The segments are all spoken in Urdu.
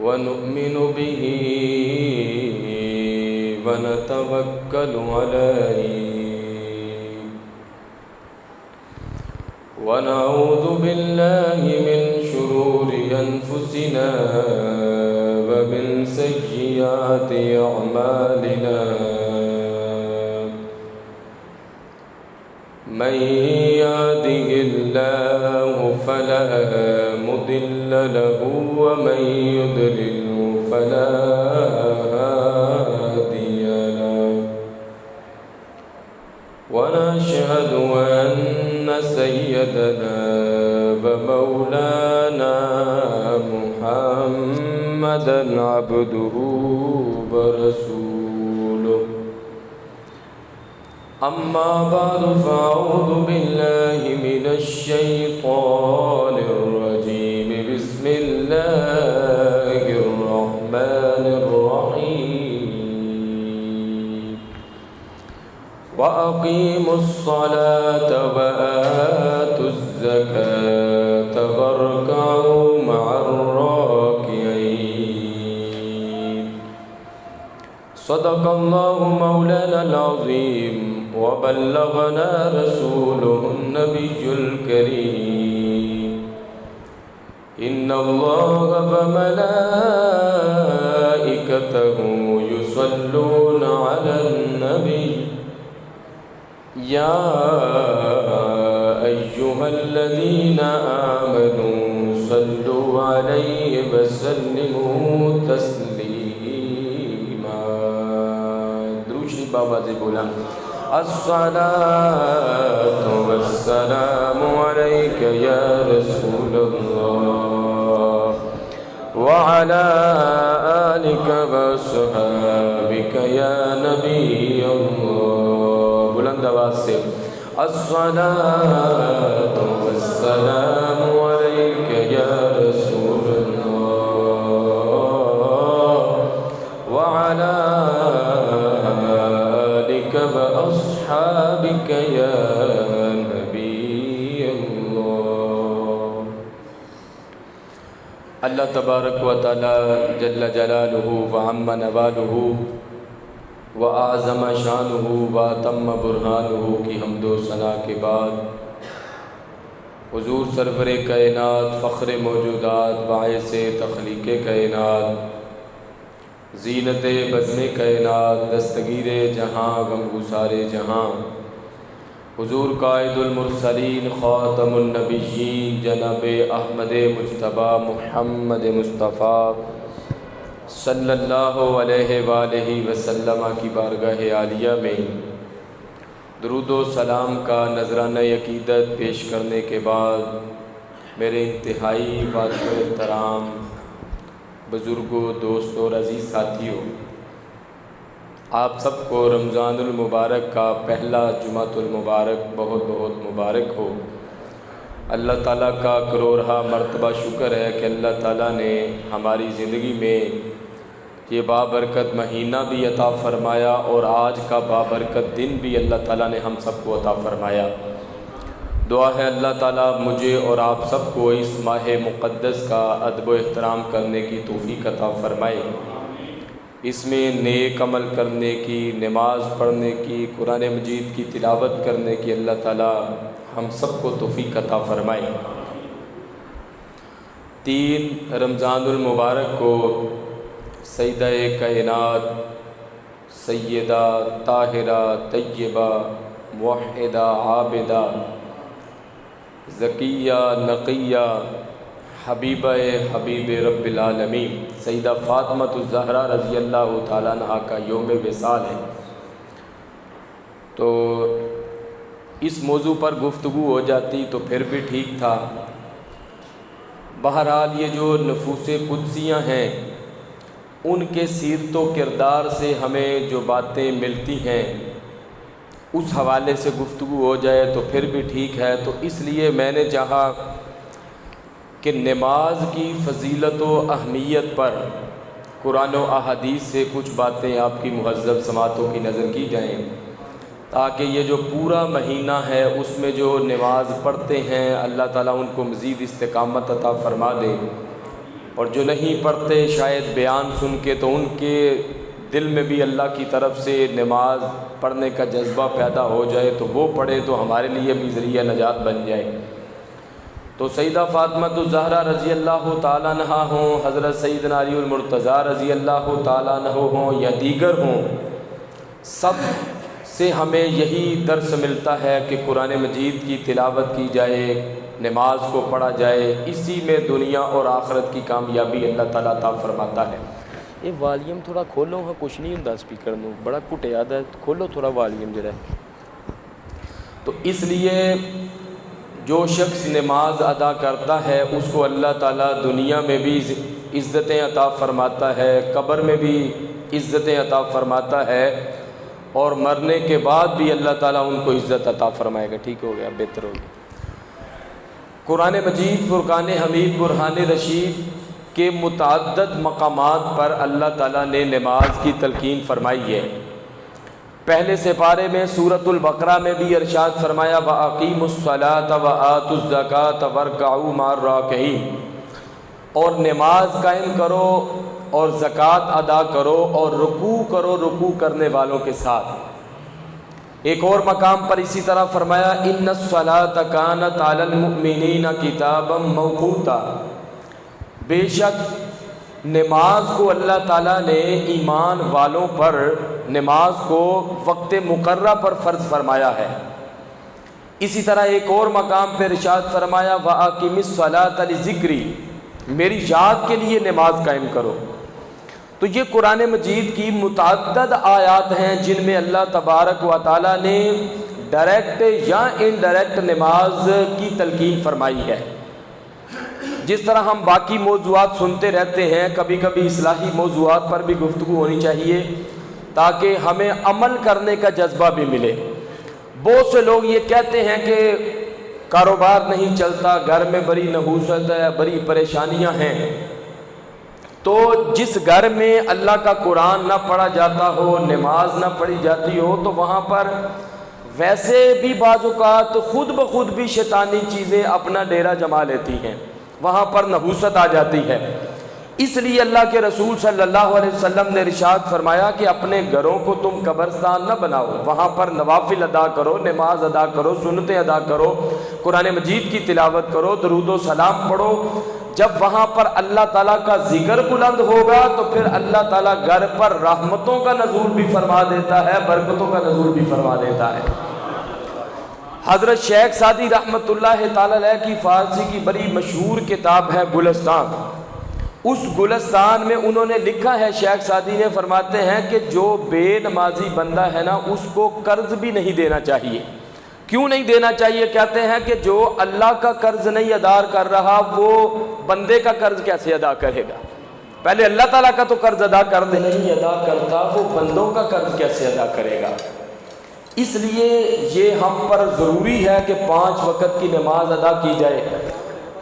ونؤمن به ونتوكل عليه ونعوذ بالله من شرور أنفسنا ومن سيئات أعمالنا من يهده الله فلا مضل له ومن يضلل فلا هادي له ونشهد أن سيدنا ومولانا محمدا عبده ورسوله أما بعد فأعوذ بالله من الشيطان الرجيم بسم الله الرحمن الرحيم وأقيموا الصلاة وآتوا الزكاة واركعوا مع الراكعين صدق الله مولانا العظيم وبلغنا رسوله النبي الكريم إن الله وملائكته يصلون على النبي يا أيها الذين آمنوا صلوا عليه وسلموا تسليما دروشی بابا سے بولا الصلاة والسلام عليك يا رسول الله وعلى آلك وصحابك يا نبي الله بلند آواز سے الصلاة والسلام عليك يا رسول الله وعلى وأصحابك يا نبي الله اللہ تبارک و تعالی جل جلالہ وعم نوالہ وأعظم شانہ واتم برہانہ کی حمد و ثنا کے بعد حضور سرور کائنات فخر موجودات باعث تخلیق کائنات زینت بزم کائنات دستگیر جہاں غمگسار جہاں حضور قائد المرسلین خاتم النبیین جناب احمد مجتبی محمد مصطفیٰ صلی اللہ علیہ وآلہ وسلم کی بارگاہ عالیہ میں درود و سلام کا نذرانہ عقیدت پیش کرنے کے بعد میرے انتہائی واجب احترام بزرگوں دوستوں اور عزیز ساتھیوں، آپ سب کو رمضان المبارک کا پہلا جمعۃ المبارک بہت بہت مبارک ہو۔ اللہ تعالیٰ کا کروڑہا مرتبہ شکر ہے کہ اللہ تعالیٰ نے ہماری زندگی میں یہ بابرکت مہینہ بھی عطا فرمایا اور آج کا بابرکت دن بھی اللہ تعالیٰ نے ہم سب کو عطا فرمایا۔ دعا ہے اللہ تعالیٰ مجھے اور آپ سب کو اس ماہ مقدس کا ادب و احترام کرنے کی توفیق عطا فرمائے، اس میں نیک عمل کرنے کی، نماز پڑھنے کی، قرآن مجید کی تلاوت کرنے کی اللہ تعالیٰ ہم سب کو توفیق عطا فرمائے۔ 3 رمضان المبارک کو سیدہ کائنات سیدہ طاہرہ طیبہ موحدہ عابدہ ذکیہ نقیہ حبیبہ حبیب رب العالمین سیدہ فاطمۃ الزہرا رضی اللہ تعالیٰ عنہا کا یوم وصال ہے، تو اس موضوع پر گفتگو ہو جاتی تو پھر بھی ٹھیک تھا۔ بہرحال یہ جو نفوس قدسیاں ہیں ان کے سیرت و کردار سے ہمیں جو باتیں ملتی ہیں اس حوالے سے گفتگو ہو جائے تو پھر بھی ٹھیک ہے۔ تو اس لیے میں نے چاہا کہ نماز کی فضیلت و اہمیت پر قرآن و احادیث سے کچھ باتیں آپ کی مہذب سماعتوں کی نظر کی جائیں، تاکہ یہ جو پورا مہینہ ہے اس میں جو نماز پڑھتے ہیں اللہ تعالیٰ ان کو مزید استقامت عطا فرما دے، اور جو نہیں پڑھتے شاید بیان سن کے تو ان کے دل میں بھی اللہ کی طرف سے نماز پڑھنے کا جذبہ پیدا ہو جائے تو وہ پڑھے تو ہمارے لیے بھی ذریعہ نجات بن جائے۔ تو سیدہ فاطمہ الزہرا رضی اللہ تعالیٰ عنہا ہوں، حضرت سیدنا علی المرتضیٰ رضی اللہ تعالیٰ عنہ ہوں یا دیگر ہوں، سب سے ہمیں یہی درس ملتا ہے کہ قرآن مجید کی تلاوت کی جائے، نماز کو پڑھا جائے، اسی میں دنیا اور آخرت کی کامیابی اللہ تعالیٰ عطا فرماتا ہے۔ یہ والیوم تھوڑا کھولو، ہاں کچھ نہیں ہوں اسپیکر میں بڑا کٹیا ہے، کھولو تھوڑا والیوم جڑا ہے۔ تو اس لیے جو شخص نماز ادا کرتا ہے اس کو اللہ تعالیٰ دنیا میں بھی عزتیں عطا فرماتا ہے، قبر میں بھی عزتیں عطا فرماتا ہے، اور مرنے کے بعد بھی اللہ تعالیٰ ان کو عزت عطا فرمائے گا۔ ٹھیک ہو گیا، بہتر ہو گیا۔ قرآن مجید فرقان حمید برہان رشید کے متعدد مقامات پر اللہ تعالیٰ نے نماز کی تلقین فرمائی ہے۔ پہلے سپارے میں سورۃ البقرہ میں بھی ارشاد فرمایا وَأَقِیمُوا الصَّلَاةَ وَآتُوا الزَّکَاةَ وَارْکَعُوا مَعَ الرَّاکعِینَ، اور نماز قائم کرو اور زکوٰۃ ادا کرو اور رکوع کرو رکوع کرنے والوں کے ساتھ۔ ایک اور مقام پر اسی طرح فرمایا إِنَّ الصَّلَاةَ كَانَتْ عَلَى الْمُؤْمِنِينَ كِتَابًا مَوْقُوتًا، بے شک نماز کو اللہ تعالیٰ نے ایمان والوں پر نماز کو وقت مقررہ پر فرض فرمایا ہے۔ اسی طرح ایک اور مقام پر ارشاد فرمایا وَأَقِمِ الصَّلَاةَ لِذِکْرِی، میری یاد کے لیے نماز قائم کرو۔ تو یہ قرآن مجید کی متعدد آیات ہیں جن میں اللہ تبارک و تعالیٰ نے ڈائریکٹ یا انڈائریکٹ نماز کی تلقین فرمائی ہے۔ جس طرح ہم باقی موضوعات سنتے رہتے ہیں، کبھی کبھی اصلاحی موضوعات پر بھی گفتگو ہونی چاہیے تاکہ ہمیں عمل کرنے کا جذبہ بھی ملے۔ بہت سے لوگ یہ کہتے ہیں کہ کاروبار نہیں چلتا، گھر میں بڑی نحوست ہے، بڑی پریشانیاں ہیں۔ تو جس گھر میں اللہ کا قرآن نہ پڑھا جاتا ہو، نماز نہ پڑھی جاتی ہو، تو وہاں پر ویسے بھی بعض اوقات خود بخود بھی شیطانی چیزیں اپنا ڈیرا جما لیتی ہیں، وہاں پر نحوست آ جاتی ہے۔ اس لیے اللہ کے رسول صلی اللہ علیہ وسلم نے ارشاد فرمایا کہ اپنے گھروں کو تم قبرستان نہ بناؤ، وہاں پر نوافل ادا کرو، نماز ادا کرو، سنتیں ادا کرو، قرآن مجید کی تلاوت کرو، درود و سلام پڑھو۔ جب وہاں پر اللہ تعالیٰ کا ذکر بلند ہوگا تو پھر اللہ تعالیٰ گھر پر رحمتوں کا نزول بھی فرما دیتا ہے، برکتوں کا نزول بھی فرما دیتا ہے۔ حضرت شیخ سعدی رحمۃ اللہ تعالیٰ علیہ کی فارسی کی بڑی مشہور کتاب ہے گلستان۔ اس گلستان میں انہوں نے لکھا ہے، شیخ سعدی نے فرماتے ہیں کہ جو بے نمازی بندہ ہے نا، اس کو قرض بھی نہیں دینا چاہیے۔ کیوں نہیں دینا چاہیے؟ کہتے ہیں کہ جو اللہ کا قرض نہیں ادا کر رہا وہ بندے کا قرض کیسے ادا کرے گا؟ پہلے اللہ تعالیٰ کا تو قرض ادا کر دے، نہیں ادا کرتا وہ بندوں کا قرض کیسے ادا کرے گا؟ اس لیے یہ ہم پر ضروری ہے کہ 5 وقت کی نماز ادا کی جائے۔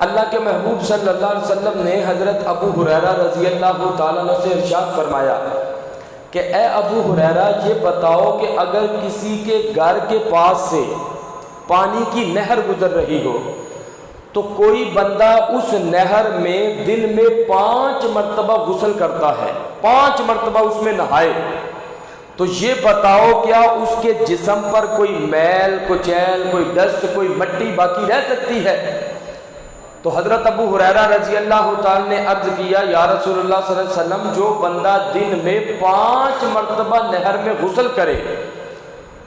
اللہ کے محبوب صلی اللہ علیہ وسلم نے حضرت ابو ہریرہ رضی اللہ تعالیٰ عنہ سے ارشاد فرمایا کہ اے ابو ہریرہ، یہ بتاؤ کہ اگر کسی کے گھر کے پاس سے پانی کی نہر گزر رہی ہو تو کوئی بندہ اس نہر میں دن میں 5 مرتبہ غسل کرتا ہے، 5 مرتبہ اس میں نہائے، تو یہ بتاؤ کیا اس کے جسم پر کوئی میل، کچیل، کوئی ڈسٹ، کوئی مٹی باقی رہ سکتی ہے؟ تو حضرت ابو ہریرہ رضی اللہ تعالیٰ نے عرض کیا یا رسول اللہ صلی اللہ علیہ وسلم، جو بندہ دن میں 5 مرتبہ نہر میں غسل کرے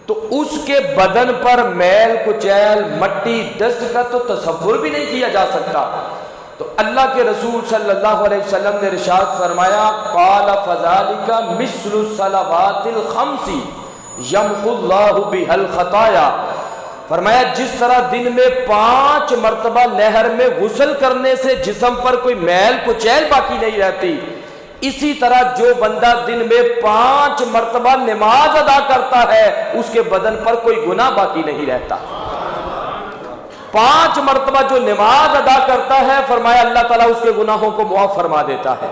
تو اس کے بدن پر میل، کچیل، مٹی، ڈسٹ کا تو تصور بھی نہیں کیا جا سکتا۔ تو اللہ کے رسول صلی اللہ علیہ وسلم نے ارشاد فرمایا قال فذلك مثل الصلوات الخمس یمحو اللہ بها الخطایا، فرمایا جس طرح دن میں 5 مرتبہ نہر میں غسل کرنے سے جسم پر کوئی میل کچیل باقی نہیں رہتی، اسی طرح جو بندہ دن میں 5 مرتبہ نماز ادا کرتا ہے اس کے بدن پر کوئی گناہ باقی نہیں رہتا۔ 5 مرتبہ جو نماز ادا کرتا ہے فرمایا اللہ تعالیٰ اس کے گناہوں کو معاف فرما دیتا ہے۔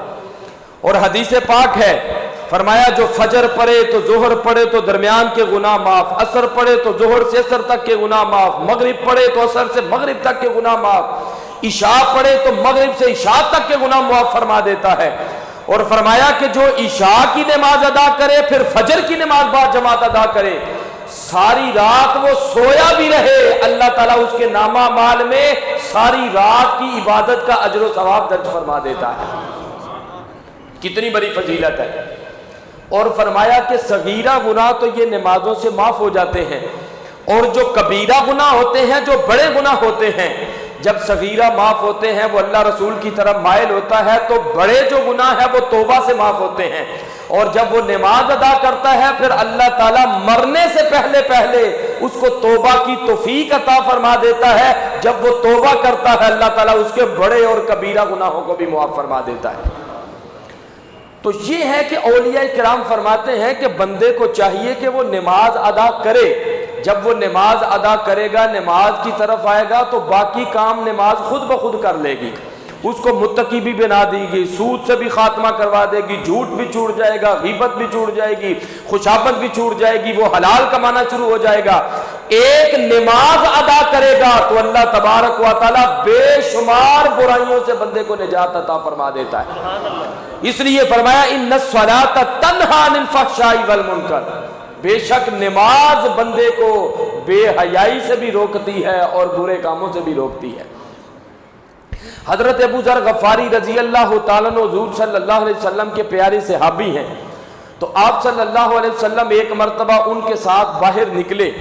اور حدیث پاک ہے، فرمایا جو فجر پڑھے تو ظہر پڑھے تو درمیان کے گناہ معاف، عصر پڑھے تو ظہر سے عصر تک کے گناہ معاف، مغرب پڑھے تو عصر سے مغرب تک کے گناہ معاف، عشاء پڑھے تو مغرب سے عشاء تک کے گناہ معاف فرما دیتا ہے۔ اور فرمایا کہ جو عشاء کی نماز ادا کرے پھر فجر کی نماز با جماعت ادا کرے، ساری رات وہ سویا بھی رہے، اللہ تعالیٰ اس کے نامہ اعمال میں ساری رات کی عبادت کا اجر و ثواب درج فرما دیتا ہے۔ کتنی بڑی فضیلت ہے۔ اور فرمایا کہ صغیرہ گناہ تو یہ نمازوں سے معاف ہو جاتے ہیں، اور جو کبیرہ گناہ ہوتے ہیں، جو بڑے گناہ ہوتے ہیں، جب صغیرہ معاف ہوتے ہیں وہ اللہ رسول کی طرف مائل ہوتا ہے، تو بڑے جو گناہ ہیں وہ توبہ سے معاف ہوتے ہیں۔ اور جب وہ نماز ادا کرتا ہے پھر اللہ تعالیٰ مرنے سے پہلے پہلے اس کو توبہ کی توفیق عطا فرما دیتا ہے۔ جب وہ توبہ کرتا ہے اللہ تعالیٰ اس کے بڑے اور کبیرہ گناہوں کو بھی معاف فرما دیتا ہے۔ تو یہ ہے کہ اولیاء کرام فرماتے ہیں کہ بندے کو چاہیے کہ وہ نماز ادا کرے، جب وہ نماز ادا کرے گا، نماز کی طرف آئے گا تو باقی کام نماز خود بخود کر لے گی، اس کو متقی بھی بنا دے گی، سود سے بھی خاتمہ کروا دے گی، جھوٹ بھی چھوٹ جائے گا، غیبت بھی چھوٹ جائے گی، خوشامد بھی چھوٹ جائے گی، وہ حلال کمانا شروع ہو جائے گا۔ ایک نماز ادا کرے گا تو اللہ تبارک و تعالیٰ بے شمار برائیوں سے بندے کو نجات عطا فرما دیتا ہے۔ اس لیے فرمایا ان الصلاۃ تنہی عن الفحشاء والمنکر، بے شک نماز بندے کو بے حیائی سے بھی روکتی ہے اور برے کاموں سے بھی روکتی ہے۔ حضرت ابو ذر غفاری رضی اللہ تعالیٰ عنہ حضور صلی اللہ علیہ وسلم کے پیارے صحابی ہیں، تو آپ صلی اللہ علیہ وسلم ایک مرتبہ ان کے ساتھ باہر نکلے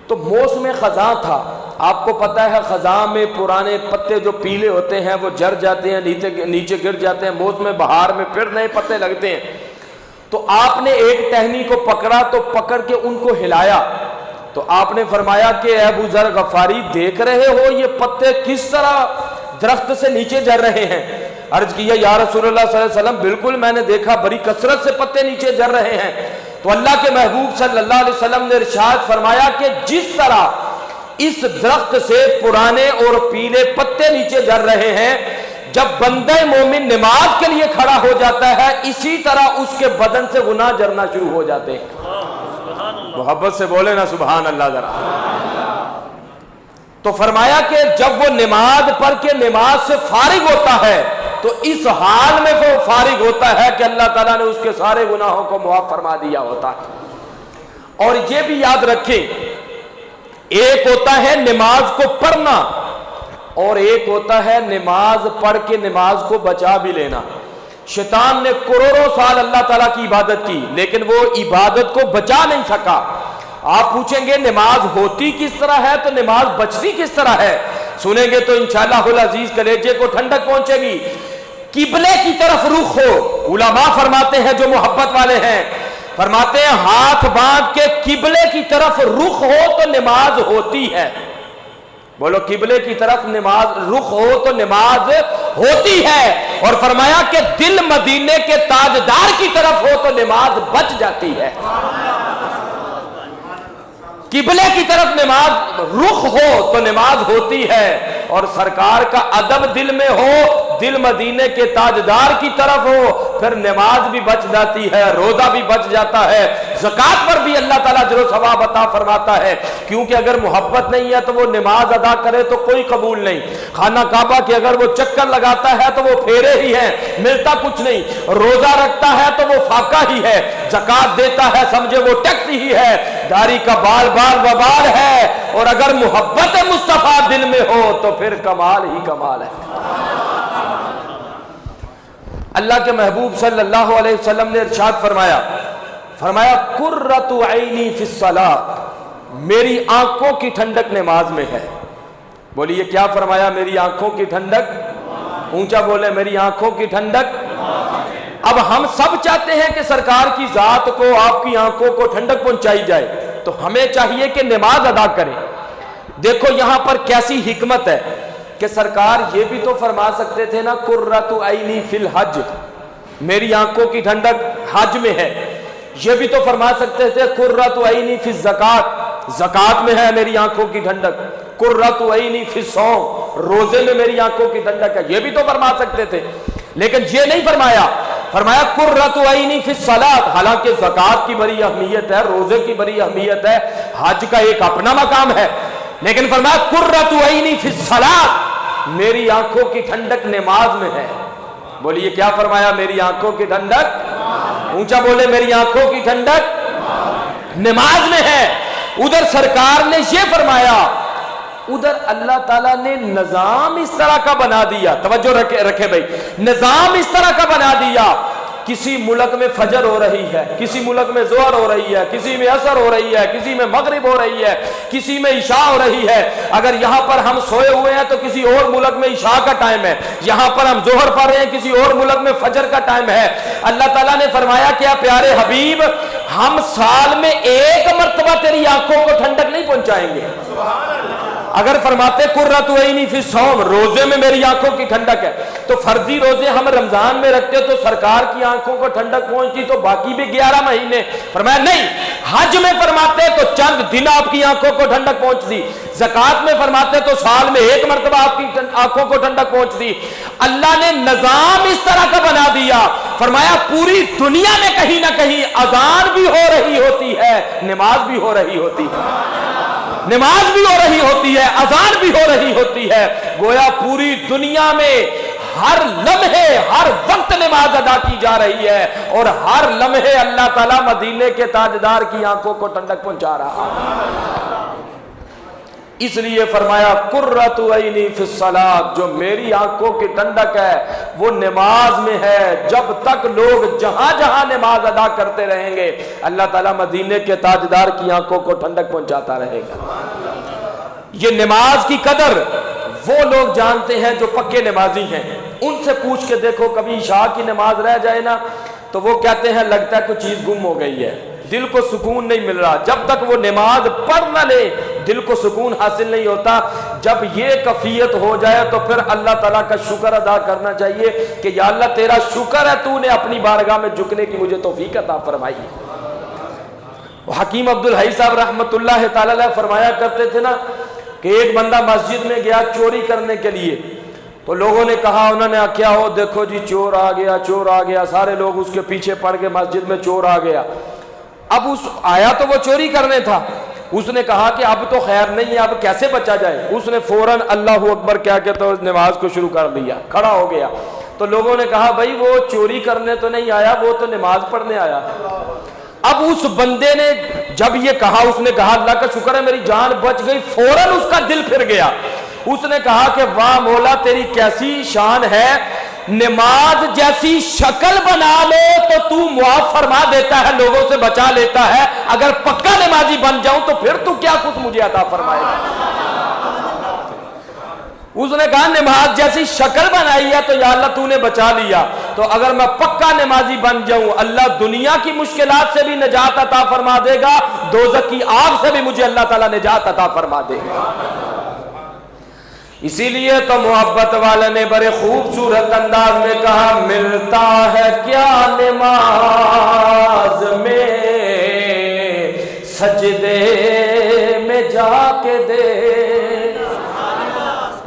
تو موسم خزاں تھا۔ آپ کو پتہ ہے خزاں میں پرانے پتے جو پیلے ہوتے ہیں وہ جھڑ جاتے ہیں، نیچے گر جاتے ہیں، موسم بہار میں پھر نئے پتے لگتے ہیں۔ تو آپ نے ایک ٹہنی کو پکڑا تو پکڑ کے ان کو ہلایا، تو آپ نے فرمایا کہ اے ابو ذر غفاری دیکھ رہے ہو یہ پتے کس طرح درخت سے نیچے جھڑ رہے ہیں؟ عرض کیا یا رسول اللہ صلی اللہ علیہ وسلم بالکل میں نے دیکھا بڑی کثرت سے پتے نیچے جھڑ رہے ہیں۔ تو اللہ کے محبوب صلی اللہ علیہ وسلم نے ارشاد فرمایا کہ جس طرح اس درخت سے پرانے اور پیلے پتے نیچے جھڑ رہے ہیں، جب بندہ مومن نماز کے لیے کھڑا ہو جاتا ہے اسی طرح اس کے بدن سے گناہ جھڑنا شروع ہو جاتے ہیں۔ محبت سے بولے نا سبحان اللہ ذرا۔ تو فرمایا کہ جب وہ نماز پڑھ کے نماز سے فارغ ہوتا ہے تو اس حال میں وہ فارغ ہوتا ہے کہ اللہ تعالیٰ نے اس کے سارے گناہوں کو معاف فرما دیا ہوتا ہے۔ اور یہ بھی یاد رکھیں، ایک ہوتا ہے نماز کو پڑھنا اور ایک ہوتا ہے نماز پڑھ کے نماز کو بچا بھی لینا۔ شیطان نے کروڑوں سال اللہ تعالیٰ کی عبادت کی لیکن وہ عبادت کو بچا نہیں سکا۔ آپ پوچھیں گے نماز ہوتی کس طرح ہے تو نماز بچتی کس طرح ہے، سنیں گے تو انشاءاللہ العزیز کلیجے کو ٹھنڈک پہنچے گی۔ قبلے کی طرف رخ ہو، علماء فرماتے ہیں جو محبت والے ہیں فرماتے ہیں ہاتھ باندھ کے قبلے کی طرف رخ ہو تو نماز ہوتی ہے۔ بولو قبلے کی طرف نماز رخ ہو تو نماز ہوتی ہے۔ اور فرمایا کہ دل مدینے کے تاجدار کی طرف ہو تو نماز بچ جاتی ہے۔ قبلے کی طرف نماز رخ ہو تو نماز ہوتی ہے، اور سرکار کا ادب دل میں ہو، دل مدینے کے تاجدار کی طرف ہو، پھر نماز بھی بچ جاتی ہے، روزہ بھی بچ جاتا ہے، زکوٰۃ پر بھی اللہ تعالیٰ اجر و ثواب عطا فرماتا ہے۔ کیونکہ اگر محبت نہیں ہے تو وہ نماز ادا کرے تو کوئی قبول نہیں۔ خانہ کعبہ کے اگر وہ چکر لگاتا ہے تو وہ پھیرے ہی ہیں، ملتا کچھ نہیں۔ روزہ رکھتا ہے تو وہ فاقہ ہی ہے، زکوٰۃ دیتا ہے سمجھے وہ ٹیکس ہی ہے، داڑھی کا بال بال وبال ہے۔ اور اگر محبت مصطفیٰ دل میں ہو تو پھر کمال ہی کمال ہے۔ اللہ کے محبوب صلی اللہ علیہ وسلم نے ارشاد فرمایا قرۃ عینی فی الصلاۃ، میری آنکھوں کی ٹھنڈک نماز میں ہے۔ بولیے کیا فرمایا؟ میری آنکھوں کی ٹھنڈک، اونچا بولے میری آنکھوں کی ٹھنڈک۔ اب ہم سب چاہتے ہیں کہ سرکار کی ذات کو، آپ کی آنکھوں کو ٹھنڈک پہنچائی جائے، تو ہمیں چاہیے کہ نماز ادا کریں۔ دیکھو یہاں پر کیسی حکمت ہے کہ سرکار یہ بھی تو فرما سکتے تھے نا قرۃ عینی فی الحج، میری آنکھوں کی ٹھنڈک حج میں ہے۔ یہ بھی تو فرما سکتے تھے قرۃ عینی فی الزکوٰۃ، زکوٰۃ میں ہے میری آنکھوں کی ٹھنڈک۔ قرۃ عینی فی الصوم، روزے میں میری آنکھوں کی ٹھنڈک ہے، یہ بھی تو فرما سکتے تھے، لیکن یہ نہیں فرمایا۔ فرمایا قرۃ عینی فی الصلاۃ، حالانکہ زکوٰۃ کی بڑی اہمیت ہے، روزے کی بڑی اہمیت ہے، حج کا ایک اپنا مقام ہے، لیکن فرمایا قرۃ عینی فی الصلاۃ، میری آنکھوں کی ٹھنڈک نماز میں ہے. بولیے کیا فرمایا؟ میری آنکھوں کی ٹھنڈک، اونچا بولے، میری آنکھوں کی ٹھنڈک نماز میں ہے. ادھر سرکار نے یہ فرمایا، ادھر اللہ تعالیٰ نے نظام اس طرح کا بنا دیا. توجہ رکھے بھائی، نظام اس طرح کا بنا دیا. کسی ملک میں فجر ہو رہی ہے، کسی ملک میں ظہر ہو رہی ہے، کسی میں عصر ہو رہی ہے، کسی میں مغرب ہو رہی ہے، کسی میں عشاء ہو رہی ہے. اگر یہاں پر ہم سوئے ہوئے ہیں تو کسی اور ملک میں عشاء کا ٹائم ہے، یہاں پر ہم ظہر پڑھ رہے ہیں، کسی اور ملک میں فجر کا ٹائم ہے. اللہ تعالیٰ نے فرمایا کہ پیارے حبیب، ہم سال میں ایک مرتبہ تیری آنکھوں کو ٹھنڈک نہیں پہنچائیں گے. اگر فرماتے قرۃ عینی فی الصوم، روزے میں میری آنکھوں کی ٹھنڈک ہے، تو فرضی روزے ہم رمضان میں رکھتے تو سرکار کی آنکھوں کو ٹھنڈک پہنچتی تو باقی بھی 11 مہینے. فرمایا نہیں. حج میں فرماتے تو چند دن آپ کی آنکھوں کو ٹھنڈک پہنچتی. زکوٰۃ میں فرماتے تو سال میں ایک مرتبہ آپ کی آنکھوں کو ٹھنڈک پہنچتی. اللہ نے نظام اس طرح کا بنا دیا. فرمایا پوری دنیا میں کہیں نہ کہیں اذان بھی ہو رہی ہوتی ہے، نماز بھی ہو رہی ہوتی ہے، نماز بھی ہو رہی ہوتی ہے، اذان بھی ہو رہی ہوتی ہے. گویا پوری دنیا میں ہر لمحے ہر وقت نماز ادا کی جا رہی ہے، اور ہر لمحے اللہ تعالیٰ مدینے کے تاجدار کی آنکھوں کو ٹھنڈک پہنچا رہا. اس لیے فرمایا قرۃ عینی فی الصلاۃ، جو میری آنکھوں کی ٹھنڈک ہے وہ نماز میں ہے. جب تک لوگ جہاں جہاں نماز ادا کرتے رہیں گے، اللہ تعالیٰ مدینے کے تاجدار کی آنکھوں کو ٹھنڈک پہنچاتا رہے گا. یہ نماز کی قدر وہ لوگ جانتے ہیں جو پکے نمازی ہیں. ان سے پوچھ کے دیکھو، کبھی عشاء کی نماز رہ جائے نا تو وہ کہتے ہیں لگتا ہے کوئی چیز گم ہو گئی ہے، دل کو سکون نہیں مل رہا. جب تک وہ نماز پڑھ نہ لے دل کو سکون حاصل نہیں ہوتا. جب یہ کیفیت ہو جائے تو پھر اللہ تعالیٰ کا شکر ادا کرنا چاہیے کہ یا اللہ تیرا شکر ہے تو نے اپنی بارگاہ میں جھکنے کی مجھے توفیق عطا فرمائی. حکیم عبدالحی صاحب رحمۃ اللہ تعالی علیہ فرمایا کرتے تھے نا کہ ایک بندہ مسجد میں گیا چوری کرنے کے لیے، تو لوگوں نے کہا، انہوں نے کیا ہو دیکھو جی چور آ گیا، چور آ گیا. سارے لوگ اس کے پیچھے پڑ کے مسجد میں چور آ گیا. اب اس آیا تو وہ چوری کرنے تھا. اس نے کہا کہ اب تو خیر نہیں ہے، اب کیسے بچا جائے. اس نے فوراً اللہ اکبر کیا کہ تو نماز کو شروع کر دیا، کھڑا ہو گیا. تو لوگوں نے کہا بھائی وہ چوری کرنے تو نہیں آیا، وہ تو نماز پڑھنے آیا. اب اس بندے نے جب یہ کہا، اس نے کہا اللہ کا شکر ہے میری جان بچ گئی. فوراً اس کا دل پھر گیا. اس نے کہا کہ واہ مولا تیری کیسی شان ہے، نماز جیسی شکل بنا لو تو تو معاف فرما دیتا ہے، لوگوں سے بچا لیتا ہے. اگر پکا نمازی بن جاؤں تو پھر تو کیا کچھ مجھے عطا فرمائے گا. اس نے کہا نماز جیسی شکل بنائی ہے تو یا اللہ تو نے بچا لیا، تو اگر میں پکا نمازی بن جاؤں اللہ دنیا کی مشکلات سے بھی نجات عطا فرما دے گا، دوزخ کی آگ سے بھی مجھے اللہ تعالیٰ نجات عطا فرما دے گا. اسی لیے تو محبت والے نے بڑے خوبصورت انداز میں کہا، ملتا ہے کیا نماز میں سجدے میں جا کے دے.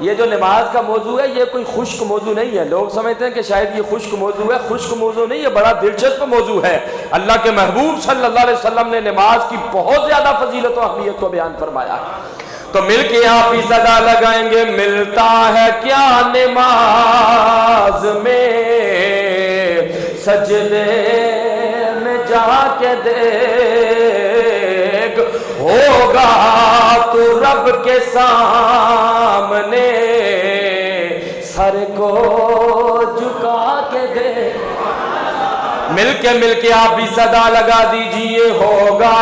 یہ جو نماز کا موضوع ہے یہ کوئی خشک موضوع نہیں ہے. لوگ سمجھتے ہیں کہ شاید یہ خشک موضوع ہے. خشک موضوع نہیں، یہ بڑا دلچسپ موضوع ہے. اللہ کے محبوب صلی اللہ علیہ وسلم نے نماز کی بہت زیادہ فضیلت و اہمیت کو بیان فرمایا. تو مل کے آپ ہی صدا لگائیں گے، ملتا ہے کیا نماز میں سجدے میں جا کے دیکھ، ہوگا تو رب کے سامنے سر کو جھکا کے دیکھ. مل کے آپ بھی صدا لگا دیجئے، ہوگا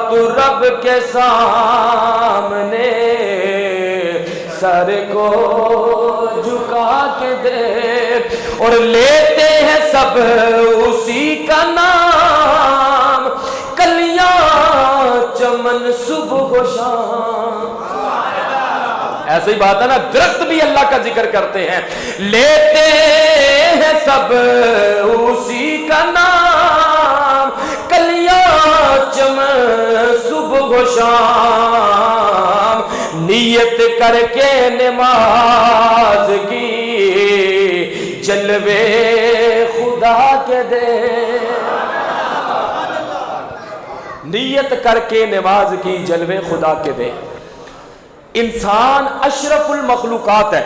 تو رب کے سامنے سر کو جھکا کے دیکھ. اور لیتے ہیں سب اسی کا نام، کلیاں چمن صبح و شام. ایسے ہی بات ہے نا، درخت بھی اللہ کا ذکر کرتے ہیں. لیتے ہیں سب اسی کا نام، کلیاں چمن صبح و شام. نیت کر کے نماز کی جلوے خدا کے دے. نیت کر کے نماز کی جلوے خدا کے دے. انسان اشرف المخلوقات ہے.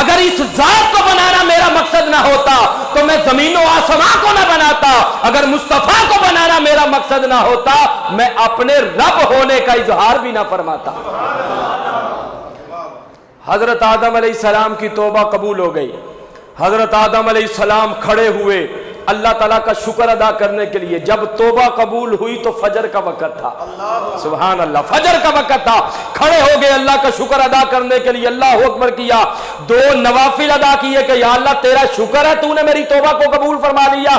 اگر اس ذات کو بنانا میرا مقصد نہ ہوتا تو میں زمین و آسمان کو نہ بناتا. اگر مصطفیٰ کو بنانا میرا مقصد نہ ہوتا میں اپنے رب ہونے کا اظہار بھی نہ فرماتا. حضرت آدم علیہ السلام کی توبہ قبول ہو گئی. حضرت آدم علیہ السلام کھڑے ہوئے اللہ تعالیٰ کا شکر ادا کرنے کے لیے. جب توبہ قبول ہوئی تو فجر کا وقت تھا. سبحان اللہ, فجر کا وقت تھا. کھڑے ہو گئے اللہ کا شکر ادا کرنے کے لیے, اللہ اکبر کیا, 2 نوافل ادا کیے کہ یا اللہ تیرا شکر ہے تو نے میری توبہ کو قبول فرما لیا.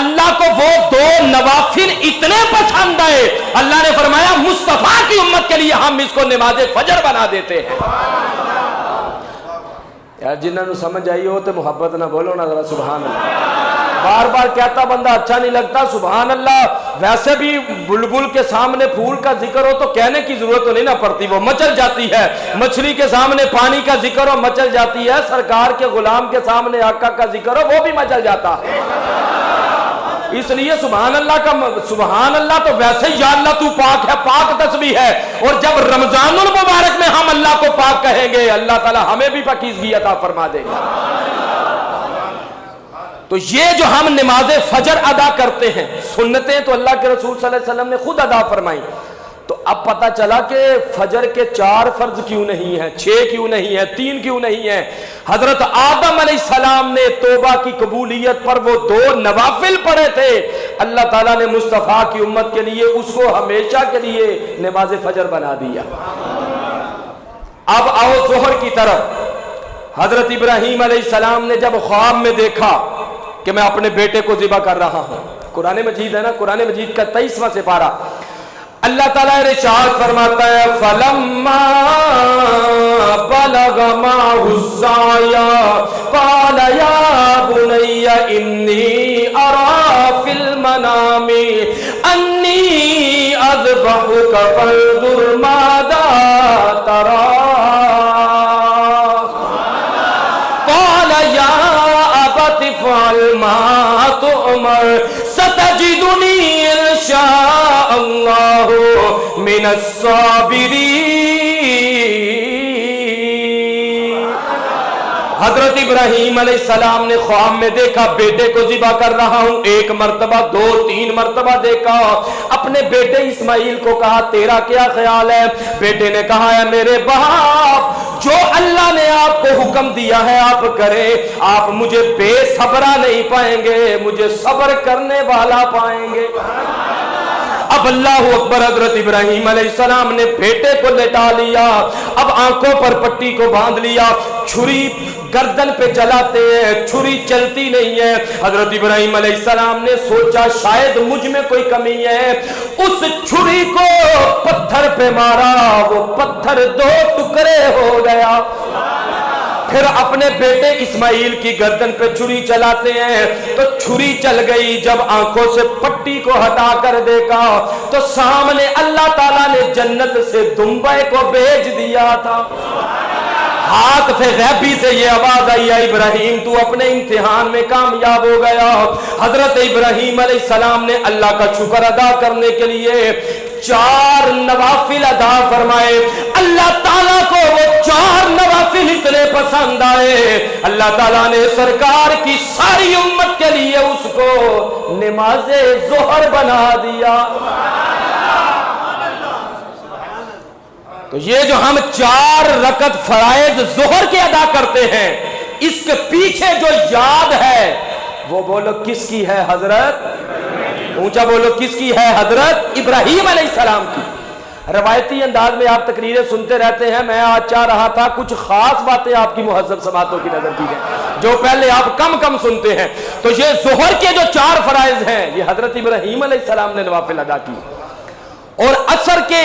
اللہ کو وہ 2 نوافل اتنے پسند آئے, اللہ نے فرمایا مصطفیٰ کی امت کے لیے ہم اس کو نماز فجر بنا دیتے ہیں. یار جنہوں سمجھ آئی ہو تو محبت نہ بولو نا ذرا سبحان اللہ. بار بار کہتا بندہ اچھا نہیں لگتا سبحان اللہ. ویسے بھی بلبل کے سامنے پھول کا ذکر ہو تو کہنے کی ضرورت تو نہیں نہ پڑتی, وہ مچل جاتی ہے. مچھلی کے سامنے پانی کا ذکر ہو مچل جاتی ہے. سرکار کے غلام کے سامنے آقا کا ذکر ہو وہ بھی مچل جاتا ہے. اس لیے سبحان اللہ کا سبحان اللہ تو ویسے یا اللہ تو پاک ہے, پاک تسبیح ہے. اور جب رمضان المبارک میں ہم اللہ کو پاک کہیں گے اللہ تعالی ہمیں بھی پاکیزگی عطا فرما دے گا. تو یہ جو ہم نماز فجر ادا کرتے ہیں سنتیں تو اللہ کے رسول صلی اللہ علیہ وسلم نے خود ادا فرمائی. تو اب پتہ چلا کہ فجر کے 4 فرض کیوں نہیں ہیں, 6 کیوں نہیں ہیں, 3 کیوں نہیں ہیں. حضرت آدم علیہ السلام نے توبہ کی قبولیت پر وہ 2 نوافل پڑھے تھے. اللہ تعالیٰ نے مصطفیٰ کی امت کے لیے اس کو ہمیشہ کے لیے نماز فجر بنا دیا. اب آؤ ظہر کی طرف. حضرت ابراہیم علیہ السلام نے جب خواب میں دیکھا کہ میں اپنے بیٹے کو ذبح کر رہا ہوں, قرآن مجید ہے نا, قرآن مجید کا 23واں سپارہ, اللہ تعالیٰ ارشاد فرماتا ہے فَلَمَّا بَلَغَ مَعَهُ السَّعْيَ قَالَ يَا بُنَيَّ إِنِّي أَرَىٰ فِي الْمَنَامِ أَنِّي أَذْبَحُكَ فَانظُرْ مَاذَا تَرَىٰ قَالَ يَا أَبَتِ افْعَلْ مَا تُؤْمَرُ سَتَجِدُنِي إِن شَاءَ اللَّهُ مِنَ الصَّابِرِينَ. حضرت ابراہیم علیہ السلام نے خواب میں دیکھا بیٹے کو ذبح کر رہا ہوں. 1 مرتبہ 2 3 مرتبہ دیکھا. اپنے بیٹے اسماعیل کو کہا تیرا کیا خیال ہے؟ بیٹے نے کہا ہے میرے باپ جو اللہ نے آپ کو حکم دیا ہے آپ کریں. آپ مجھے بے صبرا نہیں پائیں گے, مجھے صبر کرنے والا پائیں گے. اب اللہ اکبر, حضرت ابراہیم علیہ السلام نے بیٹے کو لٹا لیا. اب آنکھوں پر پٹی کو باندھ لیا, چھری گردن پہ چلاتے ہیں, چھری چلتی نہیں ہے. حضرت ابراہیم علیہ السلام نے سوچا شاید مجھ میں کوئی کمی ہے. اس چھری کو پتھر پہ مارا, وہ پتھر 2 ٹکڑے ہو گیا. پھر اپنے بیٹے اسماعیل کی گردن پہ چھری چلاتے ہیں تو چھری چل گئی. جب آنکھوں سے پٹی کو ہٹا کر دیکھا تو سامنے اللہ تعالیٰ نے جنت سے دمبے کو بھیج دیا تھا. ہاتھ سے غیبی سے یہ آواز آئی ہے ابراہیم تو اپنے امتحان میں کامیاب ہو گیا. حضرت ابراہیم علیہ السلام نے اللہ کا شکر ادا کرنے کے لیے 4 نوافل ادا فرمائے. اللہ تعالیٰ کو وہ 4 نوافل اتنے پسند آئے, اللہ تعالیٰ نے سرکار کی ساری امت کے لیے اس کو نماز ظہر بنا دیا. تو یہ جو ہم 4 رکعت فرائض ظہر کے ادا کرتے ہیں اس کے پیچھے جو یاد ہے وہ بولو کس کی ہے؟ حضرت, اونچا بولو کس کی ہے؟ حضرت ابراہیم علیہ السلام کی. روایتی انداز میں آپ تقریریں سنتے رہتے ہیں. میں آج چاہ رہا تھا کچھ خاص باتیں آپ کی مہذب سماعتوں کی نظر کی جائیں جو پہلے آپ کم سنتے ہیں. تو یہ ظہر کے جو 4 فرائض ہیں یہ حضرت ابراہیم علیہ السلام نے نوافل ادا کی. اور عصر کے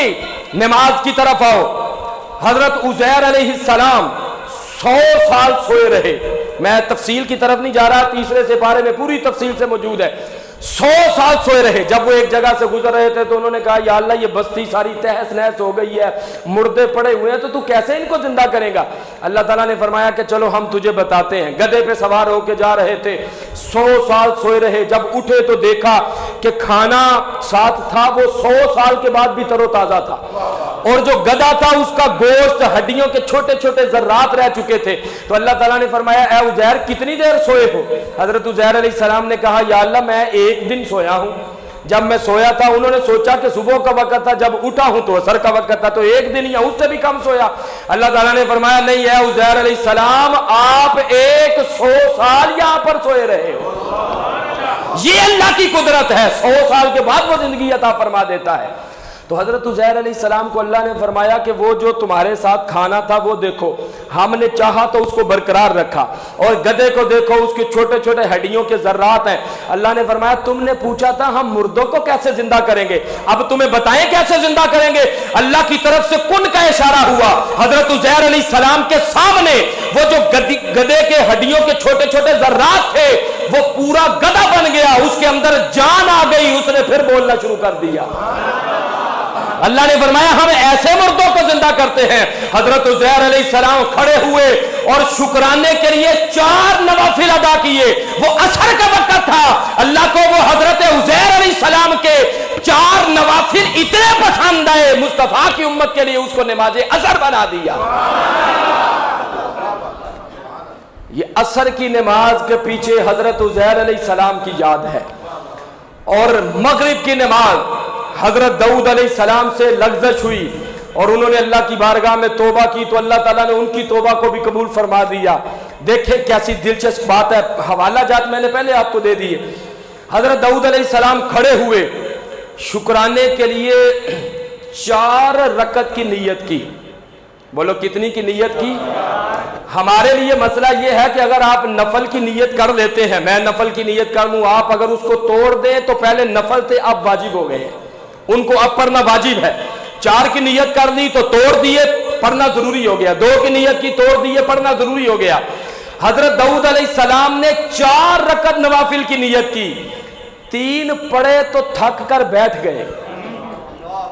نماز کی طرف آؤ. حضرت عزیر علیہ السلام 100 سال سوئے رہے. میں تفصیل کی طرف نہیں جا رہا, 3 سپارے میں پوری تفصیل سے موجود ہے. 100 سال سوئے رہے. جب وہ ایک جگہ سے گزر رہے تھے تو انہوں نے کہا یا اللہ یہ بستی ساری تہس نہس ہو گئی ہے, مردے پڑے ہوئے ہیں, تو کیسے ان کو زندہ کرے گا؟ اللہ تعالیٰ نے فرمایا کہ چلو ہم تجھے بتاتے ہیں. گدھے پہ سوار ہو کے جا رہے تھے, 100 سال سوئے رہے. جب اٹھے تو دیکھا کہ کھانا ساتھ تھا, وہ 100 سال کے بعد بھی تر و تازہ تھا. اور جو گدھا تھا اس کا گوشت ہڈیوں کے چھوٹے چھوٹے ذرات رہ چکے تھے. تو اللہ تعالیٰ نے فرمایا اے عزیر کتنی دیر سوئے ہو؟ حضرت عزیر علیہ السلام نے کہا یا اللہ میں 1 دن سویا ہوں. جب میں سویا تھا انہوں نے سوچا کہ صبح کا وقت تھا, جب اٹھا ہوں تو عصر کا وقت تھا, تو 1 دن یا اس سے بھی کم سویا. اللہ تعالیٰ نے فرمایا نہیں اے عزیر علیہ السلام آپ 100 سال یہاں پر سوئے رہے ہو. یہ اللہ کی قدرت ہے, 100 سال کے بعد وہ زندگی عطا فرما دیتا ہے. تو حضرت عزیر علیہ السلام کو اللہ نے فرمایا کہ وہ جو تمہارے ساتھ کھانا تھا وہ دیکھو, ہم نے چاہا تو اس کو برقرار رکھا, اور گدھے کو دیکھو اس کے چھوٹے چھوٹے ہڈیوں کے ذرات ہیں. اللہ نے فرمایا تم نے پوچھا تھا ہم مردوں کو کیسے زندہ کریں گے, اب تمہیں بتائیں کیسے زندہ کریں گے. اللہ کی طرف سے کن کا اشارہ ہوا, حضرت عزیر علیہ السلام کے سامنے وہ جو گدھے کے ہڈیوں کے چھوٹے چھوٹے ذرات تھے وہ پورا گدھا بن گیا, اس کے اندر جان آ گئی, اس نے پھر بولنا شروع کر دیا. اللہ نے فرمایا ہم ایسے مردوں کو زندہ کرتے ہیں. حضرت عزیر علیہ السلام کھڑے ہوئے اور شکرانے کے لیے 4 نوافل ادا کیے. وہ عصر کا وقت تھا, اللہ کو وہ حضرت عزیر علیہ السلام کے 4 نوافل اتنے پسند آئے, مصطفیٰ کی امت کے لیے اس کو نماز عصر بنا دیا. یہ عصر کی نماز کے پیچھے حضرت عزیر علیہ السلام کی یاد ہے. اور مغرب کی نماز حضرت داؤد علیہ السلام سے لغزش ہوئی اور انہوں نے اللہ کی بارگاہ میں توبہ کی, تو اللہ تعالیٰ نے ان کی توبہ کو بھی قبول فرما دیا. دیکھیں کیسی دلچسپ بات ہے, حوالہ جات میں نے پہلے آپ کو دے دیے. حضرت داؤد علیہ السلام کھڑے ہوئے, شکرانے کے لیے 4 رکعت کی نیت کی. بولو کتنی کی نیت کی؟ ہمارے لیے مسئلہ یہ ہے کہ اگر آپ نفل کی نیت کر لیتے ہیں, میں نفل کی نیت کر لوں, آپ اگر اس کو توڑ دیں تو پہلے نفل تھے اب واجب ہو گئے ہیں, ان کو اب پڑھنا واجب ہے. 4 کی نیت کر لی تو توڑ دیے, پڑھنا ضروری ہو گیا. 2 کی نیت کی توڑ دیے, پڑھنا ضروری ہو گیا. حضرت داؤد علیہ السلام نے 4 رکعت نوافل کی نیت کی, 3 پڑھے تو تھک کر بیٹھ گئے,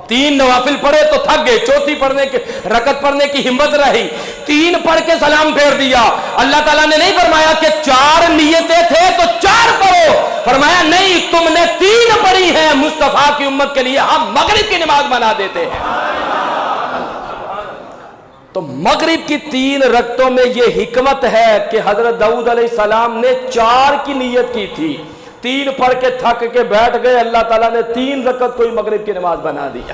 3 نوافل پڑھے تو تھک گئے, 4 رکعت پڑھنے کی ہمت رہی, 3 پڑھ کے سلام پھیر دیا. اللہ تعالیٰ نے نہیں فرمایا کہ 4 نیتیں تھے تو 4 پڑھو, فرمایا نہیں تم نے 3 پڑھی ہیں مصطفیٰ کی امت کے لیے, ہم مغرب کی نماز بنا دیتے ہیں. تو مغرب کی 3 رکعتوں میں یہ حکمت ہے کہ حضرت داؤد علیہ السلام نے 4 کی نیت کی تھی, 3 پڑھ کے تھک کے بیٹھ گئے, اللہ تعالیٰ نے 3 رکعت کو ہی مغرب کی نماز بنا دیا.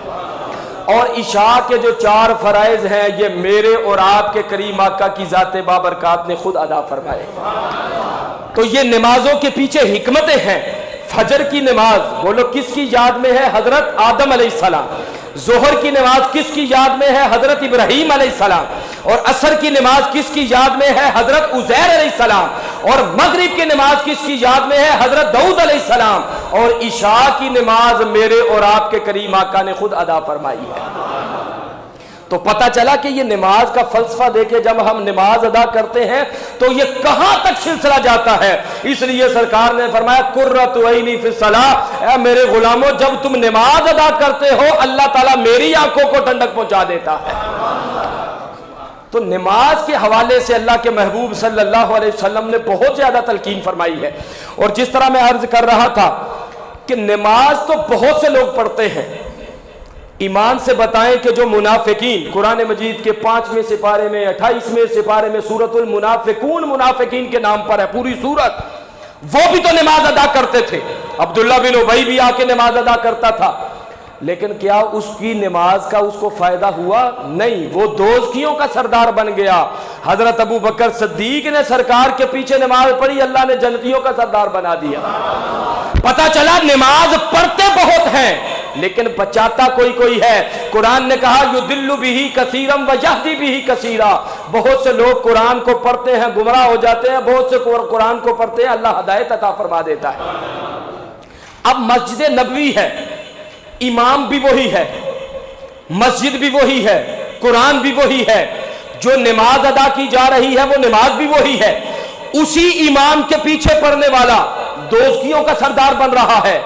اور عشاء کے جو 4 فرائض ہیں یہ میرے اور آپ کے کریم آقا کی ذات بابرکات نے خود ادا فرمائے. تو یہ نمازوں کے پیچھے حکمتیں ہیں. فجر کی نماز بولو کس کی یاد میں ہے؟ حضرت آدم علیہ السلام. ظہر کی نماز کس کی یاد میں ہے؟ حضرت ابراہیم علیہ السلام. اور عصر کی نماز کس کی یاد میں ہے؟ حضرت عزیر علیہ السلام. اور مغرب کی نماز کس کی یاد میں ہے؟ حضرت داؤد علیہ السلام. اور عشاء کی نماز میرے اور آپ کے کریم آقا نے خود ادا فرمائی ہے. تو پتہ چلا کہ یہ نماز کا فلسفہ دیکھے, جب ہم نماز ادا کرتے ہیں تو یہ کہاں تک سلسلہ جاتا ہے. اس لیے سرکار نے فرمایا قرۃ عینی فی الصلاۃ, اے میرے غلاموں جب تم نماز ادا کرتے ہو اللہ تعالیٰ میری آنکھوں کو ٹھنڈک پہنچا دیتا ہے. تو نماز کے حوالے سے اللہ کے محبوب صلی اللہ علیہ وسلم نے بہت زیادہ تلقین فرمائی ہے. اور جس طرح میں عرض کر رہا تھا کہ نماز تو بہت سے لوگ پڑھتے ہیں, ایمان سے بتائیں کہ جو منافقین, قرآن مجید کے 5ویں سپارے میں 28ویں سپارے میں سورۃ المنافقون منافقین کے نام پر ہے پوری سورت, وہ بھی تو نماز ادا کرتے تھے. عبداللہ بن ابی بھی آ کے نماز ادا کرتا تھا, لیکن کیا اس کی نماز کا اس کو فائدہ ہوا؟ نہیں, وہ دوزخیوں کا سردار بن گیا. حضرت ابو بکر صدیق نے سرکار کے پیچھے نماز پڑھی, اللہ نے جنتیوں کا سردار بنا دیا. پتہ چلا نماز پڑھتے بہت ہیں لیکن بچاتا کوئی ہے. قرآن نے کہا یضل بہ کثیرا ویہدی بہ کثیرا, بہت سے لوگ قرآن کو پڑھتے ہیں گمراہ ہو جاتے ہیں, بہت سے قرآن کو پڑھتے ہیں اللہ ہدایت عطا فرما دیتا ہے. اب مسجد نبوی ہے, امام بھی وہی ہے, مسجد بھی وہی ہے, قرآن بھی وہی ہے, جو نماز ادا کی جا رہی ہے وہ نماز بھی وہی ہے. اسی امام کے پیچھے پڑھنے والا دوزخیوں کا سردار بن رہا ہے,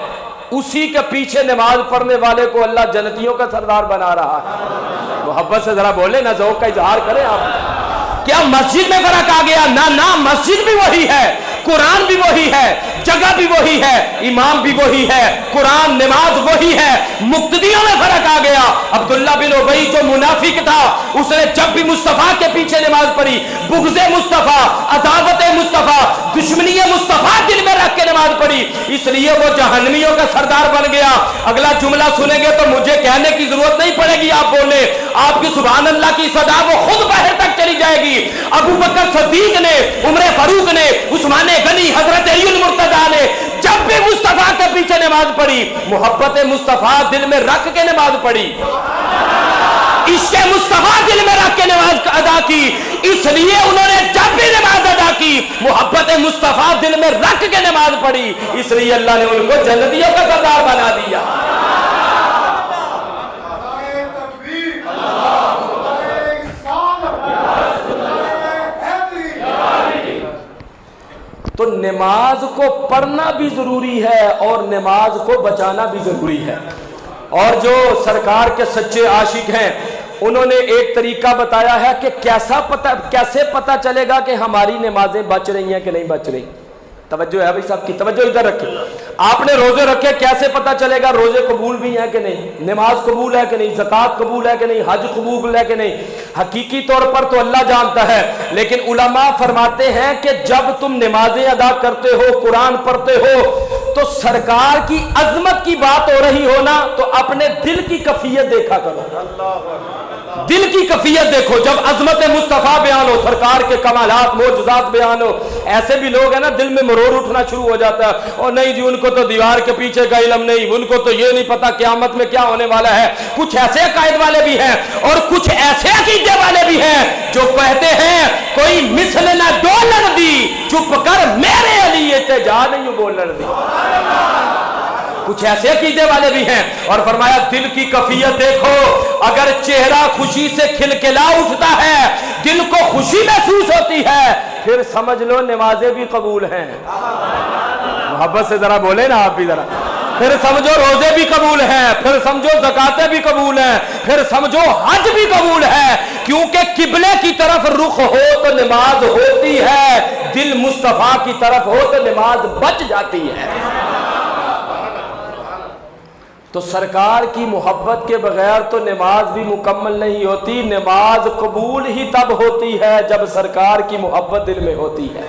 اسی کے پیچھے نماز پڑھنے والے کو اللہ جنتیوں کا سردار بنا رہا ہے. محبت سے ذرا بولے نا, ذوق کا اظہار کریں آپ. کیا مسجد میں فرق آ گیا؟ نہ مسجد بھی وہی ہے, قرآن بھی وہی ہے, جگہ بھی وہی ہے، امام بھی وہی ہے، قرآن نماز وہی ہے، مقتدیوں میں فرق آ گیا۔ عبداللہ بن ابی جو منافق تھا، اس نے جب بھی مصطفیٰ کے پیچھے نماز پڑھی، بغض مصطفیٰ، عداوت مصطفیٰ، دشمنی مصطفیٰ دل میں رکھ کے نماز پڑھی، اس لیے وہ جہنمیوں کا سردار بن گیا۔ اگلا جملہ سنیں گے تو مجھے کہنے کی ضرورت نہیں پڑے گی، آپ بولیں، آپ کی سبحان اللہ کی صدا وہ خود باہر تک چلی جائے گی۔ ابو بکر صدیق نے، عمر فاروق نے، عثمان غنی، حضرت علی المرتضیٰ نے جب بھی مصطفیٰ کے پیچھے نماز پڑھی، محبت مصطفیٰ دل میں رکھ کے نماز پڑھی، عشق مصطفیٰ دل میں رکھ کے نماز ادا کی، اس لیے انہوں نے جب بھی نماز ادا کی محبت مصطفیٰ دل میں رکھ کے نماز پڑھی، اس لیے اللہ نے ان کو جنتیوں کا سردار بنا دیا۔ تو نماز کو پڑھنا بھی ضروری ہے اور نماز کو بچانا بھی ضروری ہے۔ اور جو سرکار کے سچے عاشق ہیں انہوں نے ایک طریقہ بتایا ہے کہ کیسے پتہ چلے گا کہ ہماری نمازیں بچ رہی ہیں کہ نہیں بچ رہی۔ توجہ ہے بھائی صاحب کی، توجہ ادھر رکھیں۔ آپ نے روزے رکھے، کیسے پتہ چلے گا روزے قبول بھی ہیں کہ نہیں، نماز قبول ہے کہ نہیں، زکوٰۃ قبول ہے کہ نہیں، حج قبول ہے کہ نہیں؟ حقیقی طور پر تو اللہ جانتا ہے، لیکن علماء فرماتے ہیں کہ جب تم نمازیں ادا کرتے ہو، قرآن پڑھتے ہو، تو سرکار کی عظمت کی بات ہو رہی ہو نا، تو اپنے دل کی کیفیت دیکھا کرو، دل کی کیفیت دیکھو۔ جب عظمت مصطفیٰ بیان ہو، سرکار کے کمالات معجزات بیان ہو، ایسے بھی لوگ ہیں نا دل میں مرور اٹھنا شروع ہو جاتا ہے، اور نہیں جی ان کو تو دیوار کے پیچھے کا علم نہیں، ان کو تو یہ نہیں پتا قیامت میں کیا ہونے والا ہے۔ کچھ ایسے عقائد والے بھی ہیں اور کچھ ایسے عقیدے والے بھی ہیں جو کہتے ہیں کوئی مثل نہ ڈولن دی، چپ کر میرے علی اتجا نہیں بولن دی۔ کچھ ایسے عقیدے والے بھی ہیں، اور فرمایا دل کی کیفیت دیکھو، اگر چہرہ خوشی سے کھلکھلا اٹھتا ہے، دل کو خوشی محسوس ہوتی ہے، پھر سمجھ لو نمازیں بھی قبول ہیں۔ محبت سے ذرا بولے نا آپ بھی ذرا، پھر سمجھو روزے بھی قبول ہیں، پھر سمجھو زکاتیں بھی قبول ہیں، پھر سمجھو حج بھی قبول ہے، کیونکہ قبلے کی طرف رخ ہو تو نماز ہوتی ہے، دل مصطفیٰ کی طرف ہو تو نماز بچ جاتی ہے۔ تو سرکار کی محبت کے بغیر تو نماز بھی مکمل نہیں ہوتی، نماز قبول ہی تب ہوتی ہے جب سرکار کی محبت دل میں ہوتی ہے۔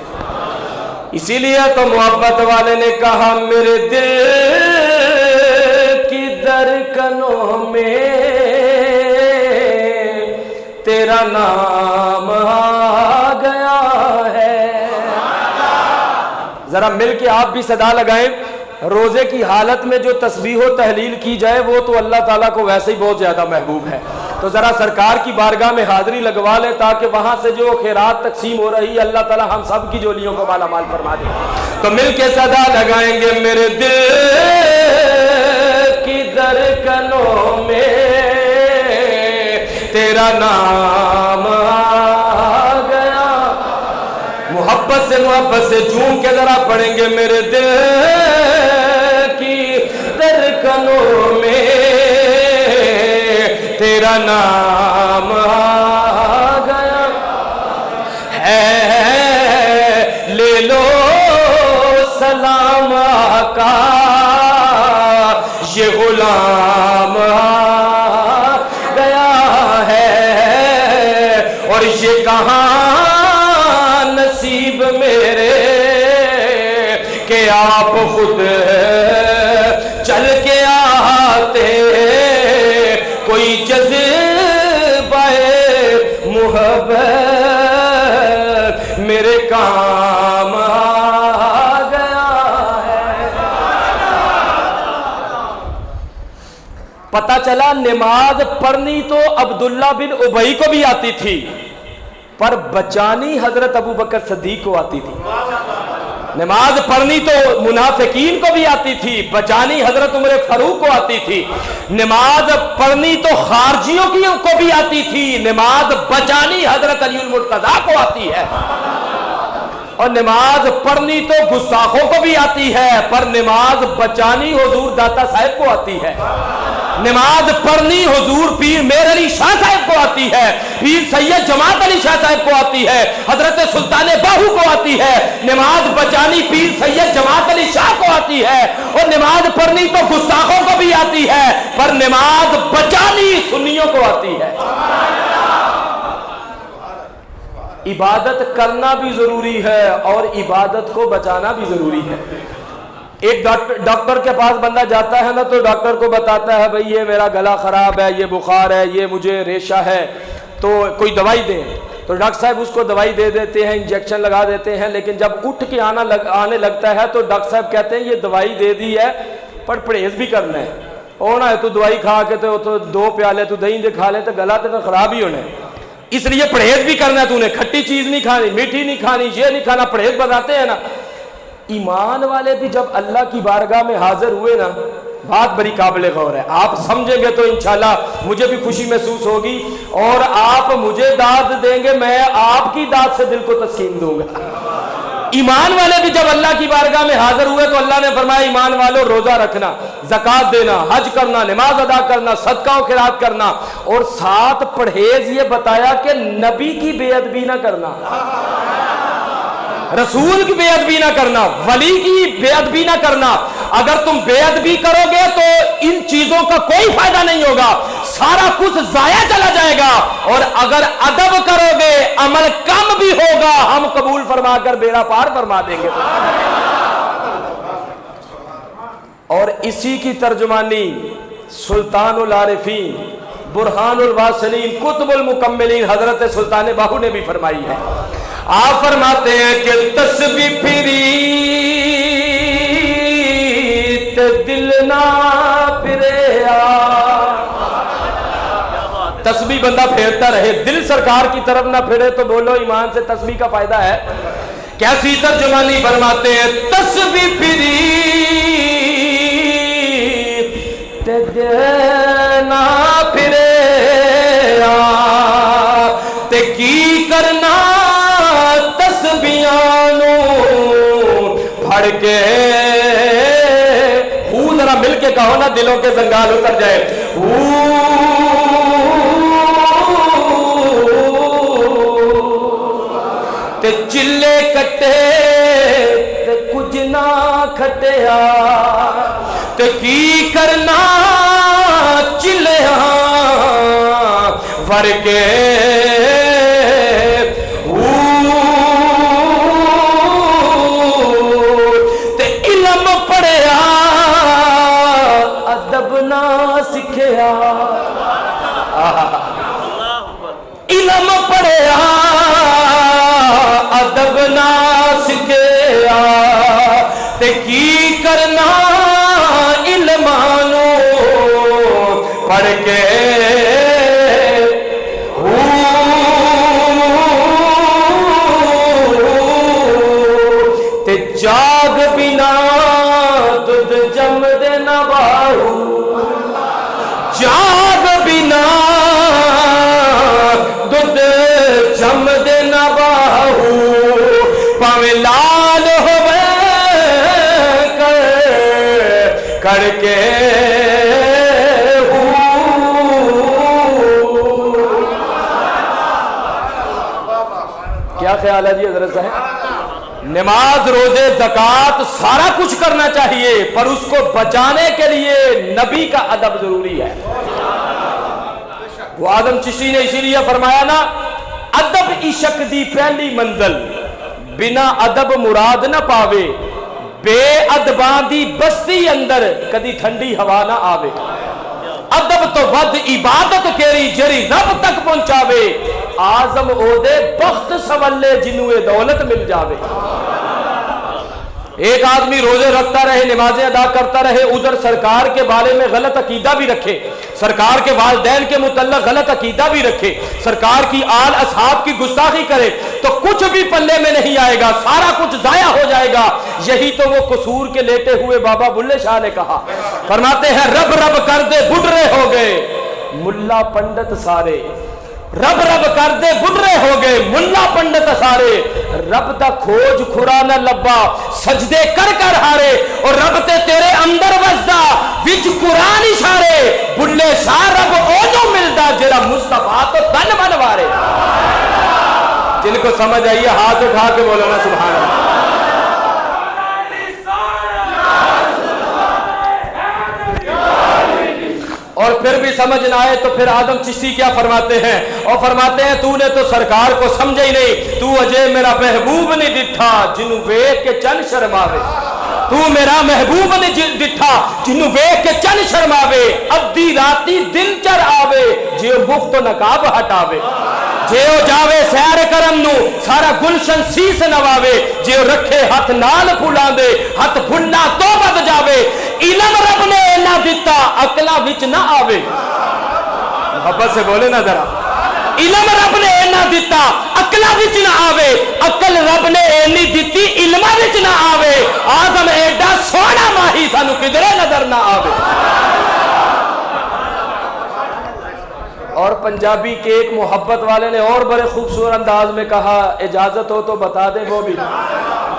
اسی لیے تو محبت والے نے کہا میرے دل کی دھڑکنوں میں تیرا نام آ گیا ہے۔ ذرا مل کے آپ بھی صدا لگائیں۔ روزے کی حالت میں جو تسبیح و تحلیل کی جائے وہ تو اللہ تعالیٰ کو ویسے ہی بہت زیادہ محبوب ہے، تو ذرا سرکار کی بارگاہ میں حاضری لگوا لیں تاکہ وہاں سے جو خیرات تقسیم ہو رہی ہے اللہ تعالیٰ ہم سب کی جولیوں کو مالا مال فرما دے۔ تو مل کے صدا لگائیں گے میرے دل کی دھڑکنوں میں تیرا نام آ گیا۔ محبت سے جھوم کے ذرا پڑھیں گے میرے دل کی دھڑکنوں میں تیرا نام آ گیا ہے، لے لو سلام آقا یہ غلام آ گیا ہے، اور یہ کہاں نصیب میرے کہ آپ خود چل کے آتے، کوئی جذبہ محبت میرے کام آ گیا ہے۔ پتہ چلا نماز پڑھنی تو عبداللہ بن ابی کو بھی آتی تھی، پر بچانی حضرت ابو بکر صدیق کو آتی تھی۔ نماز پڑھنی تو منافقین کو بھی آتی تھی، بچانی حضرت عمر فاروق کو آتی تھی۔ نماز پڑھنی تو خارجیوں کو بھی آتی تھی، نماز بچانی حضرت علی المرتضیٰ کو آتی ہے۔ اور نماز پڑھنی تو گستاخوں کو بھی آتی ہے، پر نماز بچانی حضور داتا صاحب کو آتی ہے۔ نماز پڑھنی حضور پیر میر علی شاہ صاحب کو آتی ہے، پیر سید جماعت علی شاہ صاحب کو آتی ہے، حضرت سلطان باہو کو آتی ہے، نماز بچانی پیر سید جماعت علی شاہ کو آتی ہے، اور نماز پڑھنی تو گستاخوں کو بھی آتی ہے، پر نماز بچانی سنیوں کو آتی ہے۔ عبادت کرنا بھی ضروری ہے اور عبادت کو بچانا بھی ضروری ہے۔ ایک ڈاکٹر کے پاس بندہ جاتا ہے نا، تو ڈاکٹر کو بتاتا ہے بھئی یہ میرا گلا خراب ہے، یہ بخار ہے، یہ مجھے ریشہ ہے، تو کوئی دوائی دیں۔ تو ڈاکٹر صاحب اس کو دوائی دے دیتے ہیں، انجیکشن لگا دیتے ہیں، لیکن جب اٹھ کے آنے لگتا ہے تو ڈاکٹر صاحب کہتے ہیں یہ دوائی دے دی ہے پر پرہیز بھی کرنا ہے، ہونا ہے تو دوائی کھا کے تو 2 پیالے تو دہی دے کھا لے تو گلا تو خراب ہی ہونا ہے، اس لیے پرہیز بھی کرنا ہے، تو نے کھٹی چیز نہیں کھانی، میٹھی نہیں کھانی، یہ نہیں کھانا، پرہیز بتاتے ہیں نا۔ ایمان والے بھی جب اللہ کی بارگاہ میں حاضر ہوئے نا، بات بڑی قابل غور ہے، آپ سمجھیں گے تو انشاءاللہ مجھے بھی خوشی محسوس ہوگی، اور آپ مجھے داد دیں گے، میں آپ کی داد سے دل کو تسکین دوں گا۔ ایمان والے بھی جب اللہ کی بارگاہ میں حاضر ہوئے تو اللہ نے فرمایا ایمان والو روزہ رکھنا، زکوٰۃ دینا، حج کرنا، نماز ادا کرنا، صدقہ و خیرات کرنا، اور ساتھ پرہیز یہ بتایا کہ نبی کی بے ادبی نہ کرنا، رسول کی بے ادبی نہ کرنا، ولی کی بے ادبی نہ کرنا۔ اگر تم بے ادبی کرو گے تو ان چیزوں کا کوئی فائدہ نہیں ہوگا، سارا کچھ ضائع چلا جائے گا، اور اگر ادب کرو گے عمل کم بھی ہوگا، ہم قبول فرما کر بیڑا پار فرما دیں گے۔ اور اسی کی ترجمانی سلطان العارفین، برہان الواصلین، قطب المکملین حضرت سلطان باہو نے بھی فرمائی ہے۔ آپ فرماتے ہیں کہ تسبیح پھری تے دل نہ پھرے، تسبیح بندہ پھیرتا رہے، دل سرکار کی طرف نہ پھرے، تو بولو ایمان سے تسبیح کا فائدہ ہے؟ کیسی ترجمانی فرماتے ہیں، تسبیح پھری تے دل نہ پھرے تے کی کرنا تسبیحانو پھڑ کے، ذرا مل کے کہو نا، دلوں کے زنگال اتر جائے، تے چلے کٹے تے کچھ نہ کھٹیا، تے کی کرنا چلیا ور کے، سکھیا علم پڑھیا ادب نہ سکھیا، تے کی کرنا علمانو پڑھ کے، تے جاگ بنا دودھ جم دے نہ باہو، جاگ بنا دودھ جم دے نہ باہو، پاویں لال ہوے کر کے، کیا خیال ہے جی حضرت صاحب؟ نماز، روزے، زکوٰۃ سارا کچھ کرنا چاہیے، پر اس کو بچانے کے لیے نبی کا ادب ضروری ہے۔ وہ آدم چشتی نے اسی لیے فرمایا نا، ادب عشق دی پہلی منزل، بنا ادب مراد نہ پاوے، بے ادباں دی بستی اندر کدی ٹھنڈی ہوا نہ آوے، ادب تو ود عبادت کیری جری رب تک پہنچاوے، آزم او دے بخت سولے جنوے دولت مل جاوے۔ ایک آدمی روزے رکھتا رہے، نمازیں ادا کرتا رہے، ادھر سرکار کے بارے میں غلط عقیدہ بھی رکھے، سرکار کے والدین کے متعلق غلط عقیدہ بھی رکھے، سرکار کی آل اصحاب کی گستاخی کرے، تو کچھ بھی پلے میں نہیں آئے گا، سارا کچھ ضائع ہو جائے گا۔ یہی تو وہ قصور کے لیٹے ہوئے بابا بلے شاہ نے کہا، فرماتے ہیں رب رب کر دے بڈھرے ہو گئے ملا پنڈت سارے، رب رب کر دے بڈھرے ہو گئے ملا پنڈت سارے، رب دا کھوج کھرا نہ لبا سجدے کر کر ہارے، اور رب تے تیرے اندر وسدا وچ قرآن اشارے، ہمیشہ رب اونوں ملدا جڑا مصطفیٰ تو تن منوارے۔ جن کو سمجھ آئیے ہاتھ اٹھا کے بولو نا سبحان اللہ۔ اور پھر بھی سمجھ نہ آئے تو پھر آدم چشتی کیا فرماتے ہیں؟ اور فرماتے ہیں تو نے تو سرکار کو سمجھا ہی نہیں، تو اجے میرا محبوب نہیں ڈٹھا جنوں ویکھ کے چن شرماوے۔ تو میرا محبوب نہیں ڈٹھا جنوں ویکھ کے چن شرماوے، ادھی راتی دن چر آوے جیو مفت و نقاب ہٹاوے۔ جیو جاوے سیر کرم نو سارا گلشن سیس نواوے، جیو رکھے ہاتھ نال پھولاں دے ہاتھ پھلنا تو بد جاوے۔ علم رب نے نہ دیتا عقلاں وچ نہ آوے۔ محبت سے بولے نا ذرا، علم رب نے نہ دیتا عقلاں وچ نہ آوے، عقل رب نے نہیں دیتی علماں وچ نہ آوے۔ آدم ایڈا سونا ماہی سانو کدھرے نظر نہ آوے۔ اور پنجابی کے ایک محبت والے نے اور بڑے خوبصورت انداز میں کہا، اجازت ہو تو بتا دیں وہ بھی،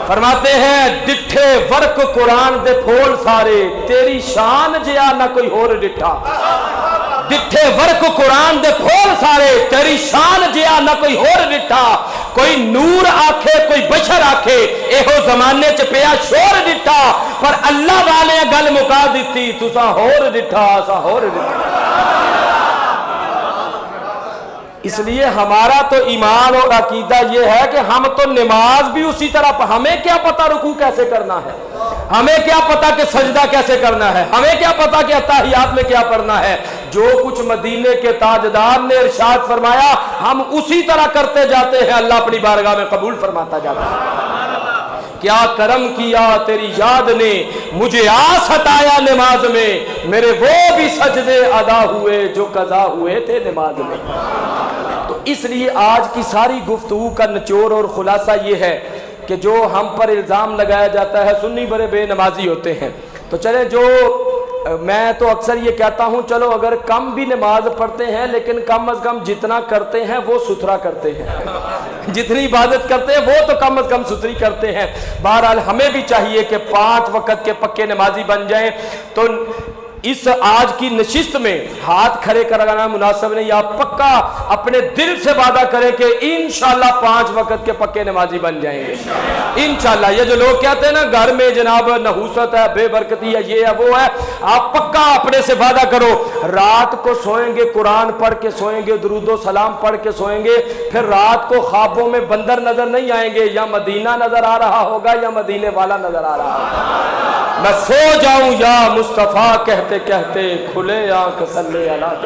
فرماتے ہیں ڈٹھے ورک قرآن دے پھول سارے تیری شان جیا نہ کوئی اور ڈٹھا۔ ڈٹھے ورک قرآن دے پھول سارے تیری شان جیا نہ کوئی اور ڈٹھا۔ کوئی نور آکھے کوئی بشر آکھے ایہو زمانے چ پیا شور ڈٹھا، پر اللہ والے گل مکا دیتی تسا ہور ڈٹھا اسا ہور ڈٹھا۔ اس لیے ہمارا تو ایمان اور عقیدہ یہ ہے کہ ہم تو نماز بھی اسی طرح، ہمیں کیا پتا رکوع کیسے کرنا ہے، ہمیں کیا پتا کہ سجدہ کیسے کرنا ہے، ہمیں کیا پتا کہ اتحیات میں کیا پڑھنا ہے۔ جو کچھ مدینے کے تاجدار نے ارشاد فرمایا ہم اسی طرح کرتے جاتے ہیں، اللہ اپنی بارگاہ میں قبول فرماتا جاتا ہے۔ کیا کرم کیا تیری یاد نے مجھے آس ہٹایا نماز میں، میرے وہ بھی سجدے ادا ہوئے جو قضا ہوئے تھے نماز میں۔ تو اس لیے آج کی ساری گفتگو کا نچوڑ اور خلاصہ یہ ہے کہ جو ہم پر الزام لگایا جاتا ہے سنی بڑے بے نمازی ہوتے ہیں، تو چلے جو میں تو اکثر یہ کہتا ہوں چلو اگر کم بھی نماز پڑھتے ہیں لیکن کم از کم جتنا کرتے ہیں وہ ستھرا کرتے ہیں، جتنی عبادت کرتے ہیں وہ تو کم از کم ستھری کرتے ہیں۔ بہرحال ہمیں بھی چاہیے کہ 5 وقت کے پکے نمازی بن جائیں۔ تو اس آج کی نشست میں ہاتھ کھڑے کرانا مناسب نہیں، آپ پکا اپنے دل سے وعدہ کریں کہ انشاءاللہ 5 وقت کے پکے نمازی بن جائیں گے انشاءاللہ۔ یہ جو لوگ کہتے ہیں نا گھر میں جناب نحوست ہے، بے برکتی ہے، یہ ہے وہ ہے، آپ پکا اپنے سے وعدہ کرو رات کو سوئیں گے قرآن پڑھ کے سوئیں گے، درود و سلام پڑھ کے سوئیں گے، پھر رات کو خوابوں میں بندر نظر نہیں آئیں گے، یا مدینہ نظر آ رہا ہوگا یا مدینے والا نظر آ رہا ہوگا۔ میں سو جاؤں یا مصطفیٰ کہتے کہتے کھلے آنکھ صلی اللہ